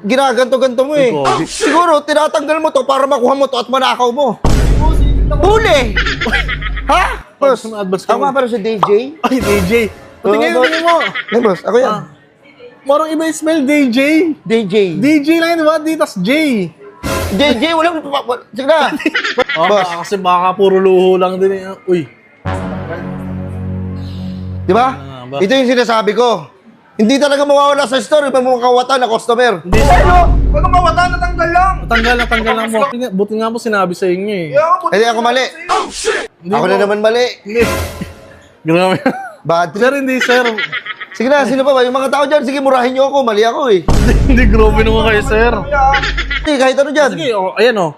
Ginaganto-ganto mo eh. Siguro, tinatanggal mo to para makuha mo to at manakaw mo. Huli! Ha? Boss, ako nga pala si DJ. Ay, DJ. Pati ngayon mo. Eh, boss, ako yan. Marang iba yung smell, DJ. DJ. DJ lang yun, di? Tas J. JJ, wala. Sige na. Boss. Kasi baka puro luho lang din eh. Uy. Di ba? Ito yung sinasabi ko. Hindi talaga mawawala sa store yung mga kawatan na customer. Hindi. Huwag kang mawata, natanggal lang. Natanggal lang mo. Buti nga po sinabi sa inyo eh. Hindi ako mali. Ako na naman mali. Hindi. Grabe. Bad trip. Sir, hindi sir. Sige na, sino pa ba? Yung mga tao dyan, sige, murahin nyo ako. Mali ako eh. Hindi, grabe naman kayo, sir. Hindi, kahit ano dyan. Sige, oh, ayan oh.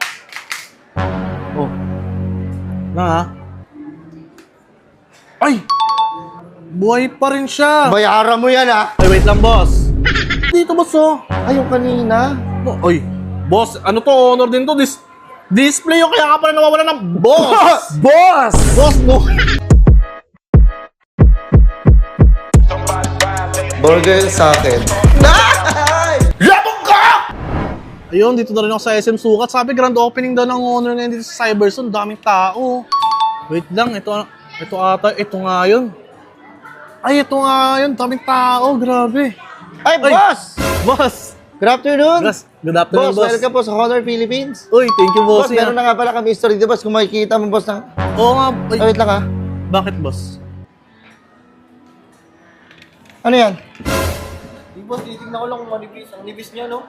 Oh. Na ha? Ay! Buhay pa rin siya. Bayaran mo yan ha. Ay, wait lang, boss. Dito, boss, oh. Ay, yung kanina. Oy, boss, ano to? Honor din to. Display yung kaya ka pala nawawala ng boss. Boss! Boss, no. Burger sa akin. Ay! Labog ka! Ayun, dito na rin ako sa SM Sukat. Sabi, grand opening daw ng Honor ngayon dito sa Cyberzone. Daming tao. Wait lang, ito ata, ito nga yun. Ay, ito nga yun. Daming tao, grabe. Ay, boss! Boss! Good afternoon. Boss, good afternoon, Boss, welcome po sa Honor Philippines. Uy, thank you, boss. Boss, meron na nga pala kami story dito, boss. Kung makikita mo, boss, na... Oo nga. Ay, Oh, wait lang ha. bakit, boss? Ano yan? Di boss, tinitignan ko lang kung manipis. Ang nipis niya, no?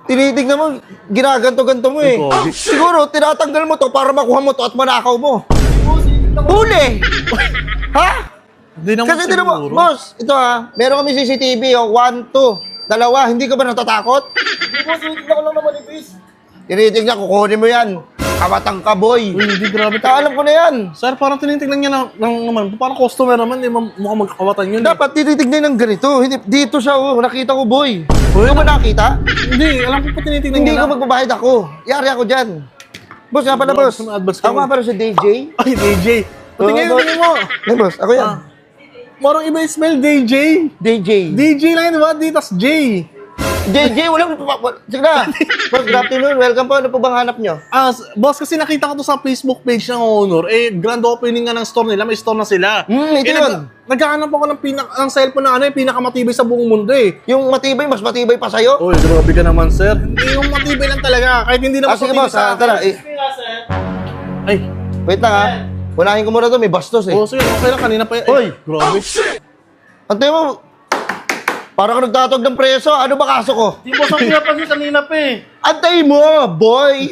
Tinitignan mo, ginaganto-ganto mo eh. Ikaw. Siguro, tinatanggal mo to para makuha mo to at manakaw mo. Boss, tinitignan ko. Huli! Ha? Hindi naman Kasi tinan mo, siguro. boss, ito ha, meron kami CCTV, 1, 2, 2, hindi ka ba natatakot? Di boss, tinitignan ko lang na manipis. Tinitignan, kukunin mo yan. Kamatang ka, boy. Uy, hindi, grabe. Alam ko na yan. Sir, parang tinitignan niya naman. Parang customer naman, di mukhang magkakawatan yun. Dapat tinitignan ng ganito. Hindi, dito siya, oh, nakita ko, boy. Uy, Hindi mo nakita? Hindi, alam ko pa tinitignan Hindi niya ko lang. magbabayad ako. Yari ako dyan. Boss, nga pala, boss. May advance ka Ako nga mo. pala si DJ. Ay, DJ. Pati Oo, ngayon boss. mo. Eh, boss, ako yan. Marang iba yung smell, DJ. DJ. DJ lang yun, di? Tas J. JJ, walang... Sige na. Boss, good afternoon. Welcome po. Ano po bang hanap nyo? Boss, kasi nakita ko to sa Facebook page ng Honor. Eh, grand opening nga ng store nila. May store na sila. Ito yun. Naghahanap ako ng cellphone na ano, pinakamatibay sa buong mundo eh. Yung matibay, mas matibay pa sa'yo. Uy, grabe ka naman, sir. Hindi yung matibay lang talaga. Kahit hindi naman Sige, boss. Tara. Ay, Wait lang ha. Unahin ko muna to. May bastos eh. oh, sige, okay lang. Kanina pa yan. Uy! Grabe. Antay mo. Parang ka nagtatog ng preso. Ano ba kaso ko? Di boss, ang pinapansin kanina pa eh. Antay mo, boy!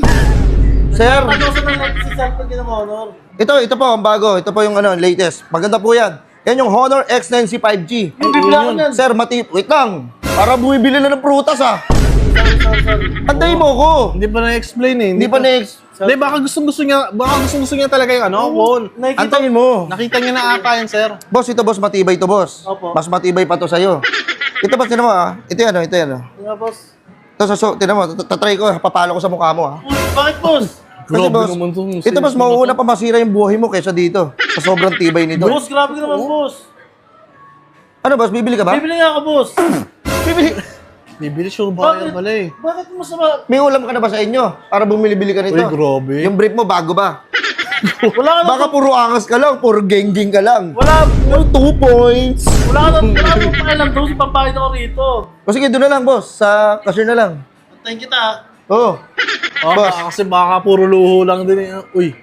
Sir, Ano sa nang si cellphone din ng Honor? ito po ang bago. Ito po yung latest. Maganda po yan. Yan yung Honor X9C 5G. Bibili ako niyan. Sir, wait lang. Para bumibili na ng prutas ah. Antay mo ko. Hindi pa na-explain eh. Hindi pa next. Hindi, baka gustong-gusto niya talaga yung ano, phone. Antayin mo. Nakita niya na ata yan, sir. Boss, ito boss, matibay to boss. Opo. Mas matibay pa to sa'yo. Ito boss, tinan mo ah. Ito yan. Nga boss. Ito, tinan mo. Tatry ko, papalo ko sa mukha mo ah. Uy, bakit boss? Kasi Grabe boss, naman to. ito boss, mauuna pa masira yung buhay mo kaysa dito. Sa sobrang tibay nito. Boss, grabe ka naman boss. Ano boss, bibili ka ba? Bibili nga ako boss. Bibili. Bibili sure ba yan pala eh. Bakit masama? May ulam ka na ba sa inyo? Para bumili-bili ka nito. Uy, grabe. Yung brief mo, bago ba? Wala ka Baka puro angas ka lang, puro geng-geng ka lang. Wala. 2 points. Wala ka pakialam doon. Si pambayad ako rito. O sige, doon na lang boss. Sa cashier na lang. Thank you ta. Oo. Boss. Kasi baka puro luho lang din eh. Uy.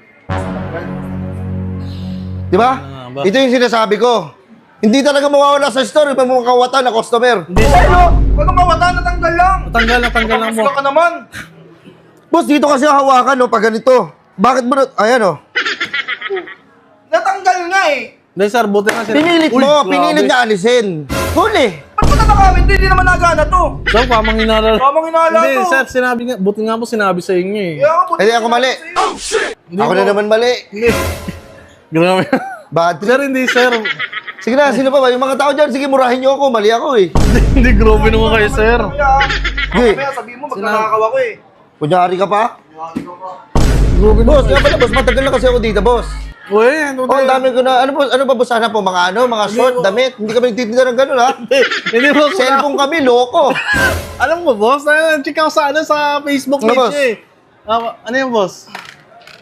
Di ba? ba? Ito yung sinasabi ko. Hindi talaga mawawala sa store yung mga kawatan na customer. Hindi. Huwag kang mawata, natanggal lang. Natanggal lang mo. Gusto ka naman. Boss, dito kasi ang hawakan, no, pag ganito. Bakit mo na... Ayan, oh. Natanggal nga eh. Hindi, sir, buti nga sir. Pinilit Uy, mo, grabe. pinilit niya alisin. Huli. Ba't mo natakamin? Hindi naman nagana to. Sir, pamang hinala. Pamang hinala Hindi, to. sir, sinabi nga, buti nga po sinabi sa inyo eh. Hindi ako mali. Hindi Ako po. na naman mali. Hindi. Grabe. Bad trip. Sir, hindi, sir. Sige na, sino pa ba? Yung mga tao dyan, sige, murahin niyo ako. Mali ako eh. Hindi, grabe naman kayo, sir. Sige. Kaya sabihin mo, magkakakaw ako eh. Kunyari ka pa? Grabe Boss, nga pala, boss, matagal na kasi ako dito, boss. Uy, ano Oh, ang dami ko na, ano ba boss, sana po, mga short, damit. Hindi kami nagtitinda ng gano'n, ha? Hindi boss. Cellphone kami, loko. Alam mo, boss, check ako sa Facebook Ano, page boss? eh. Ano yung boss?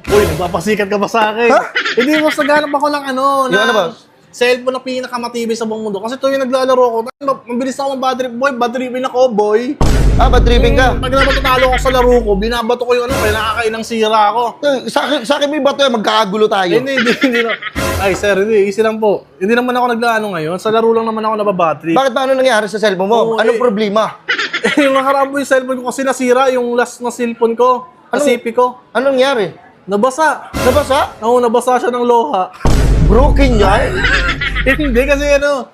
Uy, nagpapasikat ka ba sa akin? Ha? Hindi, boss, naghanap ako ng Yung ano, boss? cellphone na pinakamatibay sa buong mundo. Kasi tuwing naglalaro ko, mabilis ako bad trip, boy. Bad tripping ako, boy. Bad tripping ka. Pag natatalo ako sa laro ko, binabato ko yung kaya nakakainang sira ako. Sa akin may bato yan, magkakagulo tayo. Hindi na. Ay, sir, hindi. Easy lang po. Hindi naman ako naglaano ngayon. Sa laro lang naman ako nababattery. Bakit ba ano nangyari sa cellphone mo? Oo, Anong eh. problema? Yung nakaraan po yung cellphone ko kasi nasira yung last na cellphone ko. Ano? CP ko. Anong nangyari? Nabasa. Nabasa? Oo, nabasa siya ng loha. Broken yan? Hindi kasi ano.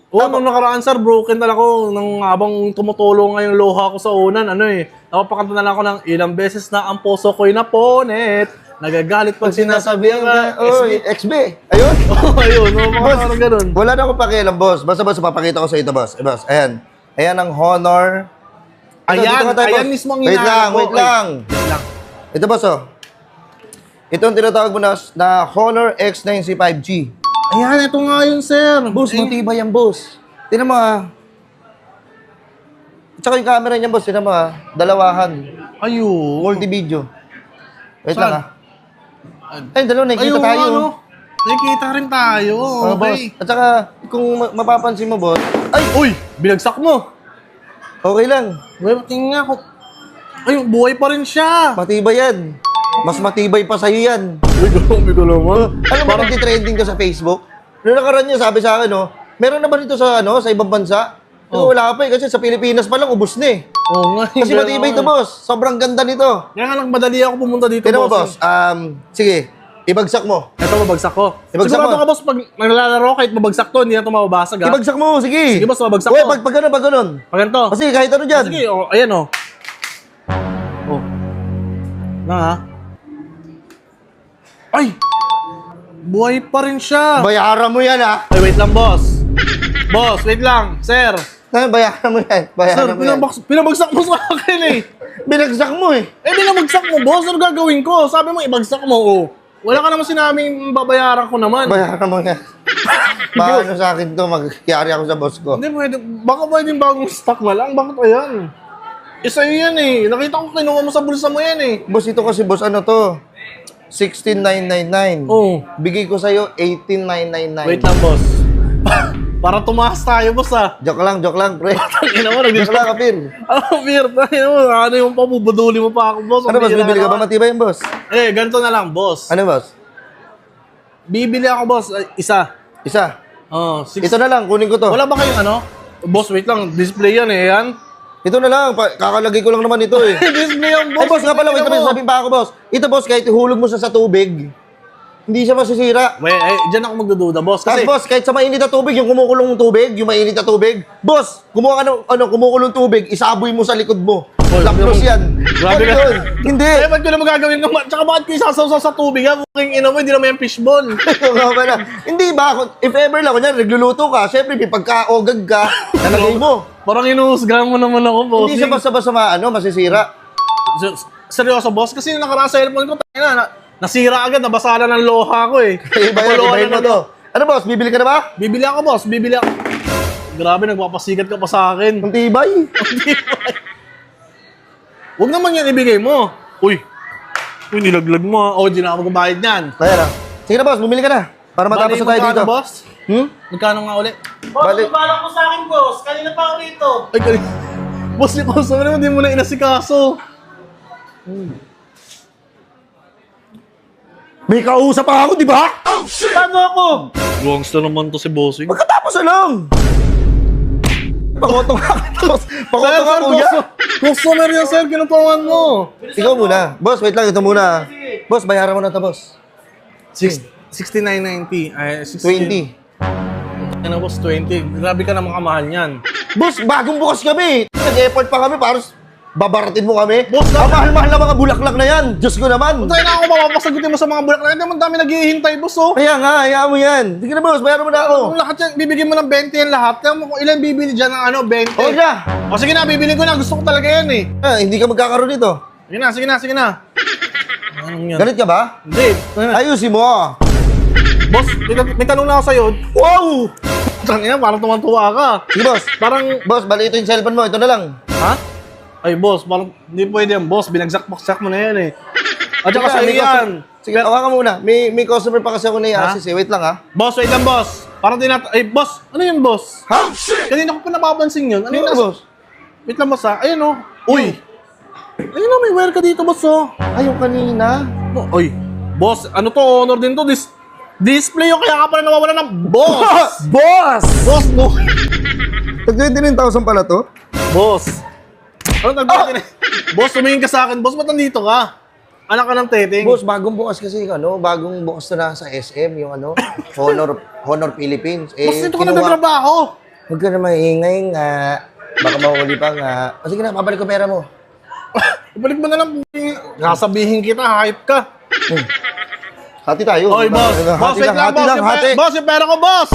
Oo, nung nakaraan sir, broken talaga ako. Nang habang tumutulong nga yung loha ko sa unan, napapakanta na lang ako ng ilang beses na ang puso ko'y naponet. Nagagalit pag sinasabi ang Oy, XB. Ayun. ayun, parang ganun. Wala na akong pakialam, boss. Basta papakita ko sa ito, boss. Boss, ayan. Ayan ang Honor. Ito, Ayan, dito nga tayo, ayan boss. mismo ang Wait hinahanap lang, ko. wait lang. Wait lang. Ito, boss, oh. Ito ang tinatawag mo na Honor X9C 5G. Ayan, ito nga yun, sir. Boss, matibay yan, boss. Tingnan mo, ah. Tsaka yung camera niya, boss. Tingnan mo, ah. Dalawahan. Ayun. Multi-video. Wait Saan? lang, ah. Ay, dalawa, nakikita Ayun, tayo. ano? Nakikita rin tayo. Boss. Okay. At saka, kung mapapansin mo, boss, Ay, uy! Binagsak mo. okay lang. Uy, tingnan nga ako. Ay, buhay pa rin siya. Matibay yan. Mas matibay pa sa'yo yan. Uy, grabe ko naman. Alam mo, nag-trending ka sa Facebook? Noong nakaraan niya, sabi sa akin, no, meron na ba dito sa ibang bansa? Oh. Wala pa eh, kasi sa Pilipinas pa lang, ubos na eh. Oo nga. Kasi matibay ito, boss. Sobrang ganda nito. Kaya nga nagmadali ako pumunta dito, Tignan mo, boss. Sige, ibagsak mo. Ito, mabagsak ko. Ibagsak Sigurado mo. ka, boss, pag naglalaro, kahit mabagsak to, hindi na ito mababasag, ha? Ibagsak mo, sige. Sige, boss, mabagsak Uy, ko. pag ganun. Pag ganito. Kasi kahit ano dyan. Sige, ayan, oh. Oh. Na, ha? Ay! Buhay pa rin siya. Bayaran mo yan, ha? Ay, wait lang, boss. Boss, wait lang. Sir. Bayaran mo yan. Sir, Bayaran mo yan. pinabagsak mo sa akin, eh. Binagsak mo, eh. Eh, binabagsak mo, boss. Ano gagawin ko? Sabi mo, ibagsak mo, oh. Wala ka naman sinabing babayaran ko naman. Bayaran mo yan. Paano sa akin to, magyari ako sa boss ko. Hindi pwede. Baka pwedeng bagong stock na lang. Bakit ayan? Isa yan eh. Nakita ko kinuha mo sa bulsa mo yan eh. Boss, ito kasi, boss, ano to? 16,999. Oo. Bigay ko sa'yo 18,999. Wait lang, boss. Para tumaas tayo, boss ah. Joke lang, pre. Ina mo, Joke nag-joke. lang, kapir. Ano, beer tayo mo. Ano yung pabubuduli mo pa ako, boss? Ano, boss? Bibili ka ba? Matibay yung boss? Eh, ganito na lang, boss. Ano, boss? Bibili ako, boss. Isa. Isa. Oh, six. Ito na lang, kunin ko to. Wala ba kayong ano? Boss, wait lang. Display yan eh. Yan. Ito na lang, kakalagay ko lang naman ito eh. Display yan, boss. Ay, boss, nga pala, wait, Tingnan mo. sabihin pa ako, boss. Ito, boss, kahit ihulog mo siya sa tubig, hindi siya masisira. Wait, dyan ako magdududa, boss. Tapos, Kasi, boss, kahit sa mainit na tubig, yung kumukulong tubig, yung mainit na tubig, boss, kumuha ka ng kumukulong tubig, isaboy mo sa likod mo. Boy, Laplos yan. Grabe Ano ka. yun? Hindi. eh, ba't ko na magagawin ka? Tsaka bakit ko isasawsaw sa tubig, ha? Buking ina mo, hindi naman yung fishball. Nga pala. Hindi ba, if ever lang, kunyari, nagluluto ka, syempre, may pagka-ogag ka, nalagay mo. Parang inuhusgahan mo naman ako, boss. Hindi siya basta-basta masisira. Seryoso, boss? Kasi yung nakaraan sa cellphone ko, nasira agad, nabasala ng loha ko eh. Ibahin mo to. Ano, boss, bibili ka na ba? Bibili ako, boss. Bibili ako. Grabe, nagpapasikat ka pa sa akin. Ang tibay. Huwag naman yan ibigay mo. Uy, nilaglag mo ha. O, di na ako magbabayad niyan. Kaya na. Sige na, boss, bumili ka na. Para matapos na tayo Magkano, dito. boss? Magkano nga ulit? Boss, Balik. balak mo sa akin, boss. Kanina pa ako rito. Ay, boss, sabi naman, di mo na inasikaso. May kausap pa ako, di ba? Paano ako? Gangsta naman to si bossing. Pagkatapos na lang. Pakotong ka, boss. Pakotong ka, kuya. Customer yan, sir. Kinupawan mo. Ikaw muna. Boss, wait lang. Ito muna. Boss, bayaran mo na ito, boss. 69.90. Ay, 16. 20. Ano, boss? 20. Grabe ka naman kamahal niyan. Boss, bagong bukas kami. Nag-effort pa kami para babaratin mo kami. Boss, ang mahal-mahal na mga bulaklak na yan. Diyos ko naman. Tayo na ako mapapasagutin mo sa mga bulak na yan. Naman dami naghihintay, boss, oh. Kaya nga, hayaan mo yan. Sige na, boss. Bayaran mo na ako. Kung lahat yan, bibigyan mo ng 20 yan lahat. Kaya mo kung ilan bibili dyan ng ano, 20. O na. O sige na, bibili ko na. Gusto ko talaga yan eh. Hindi ka magkakaroon nito. Sige na, sige na, sige na. Anong yan? Galit ka ba? Hindi. Ayusin mo. Boss, may tanong na ako sa'yo. Wow! Tangina, parang tumantuwa ka. Sige, boss. Parang, Boss, bali ito yung cellphone mo. Ito na lang. ha? Ay, boss, parang hindi pwede yan, boss. Binagsak-baksak mo na yan eh. At saka Sige, sa'yo may yan. customer- Sige, hawakan mo muna. May customer pa kasi ako na i-assist eh. Wait lang, ha? Boss, wait lang, boss. Parang ay, boss, ano yun, boss? Ha? Kanina ko pa napapansin yun. Ano Ano yun, yun, boss? Wait lang, boss, ha? Ayun, oh. Uy! Ayun, oh, may wire ka dito, boss, oh. Ay, yung kanina. Uy, boss, ano to? Honor din to. Display yung kaya ka pala nawawala ng boss! Boss! Boss, no? Tag-29,000 pala to? Boss. Ano tagpapin Boss, tumingin ka sa akin. Boss, ba't nandito ka? Anak ka ng teteng. Boss, bagong bukas kasi, bagong bukas na sa SM, yung Honor Philippines. Boss, dito ka nagtatrabaho. Huwag ka na maingay nga. Baka mahuli pa nga. O sige na, babalik ko pera mo. Ibalik mo na lang. Nasabihin kita, hype ka. Hati tayo. Oy, boss. Boss, Hati wait lang, boss. lang, hati. Boss, yung pera ko, boss.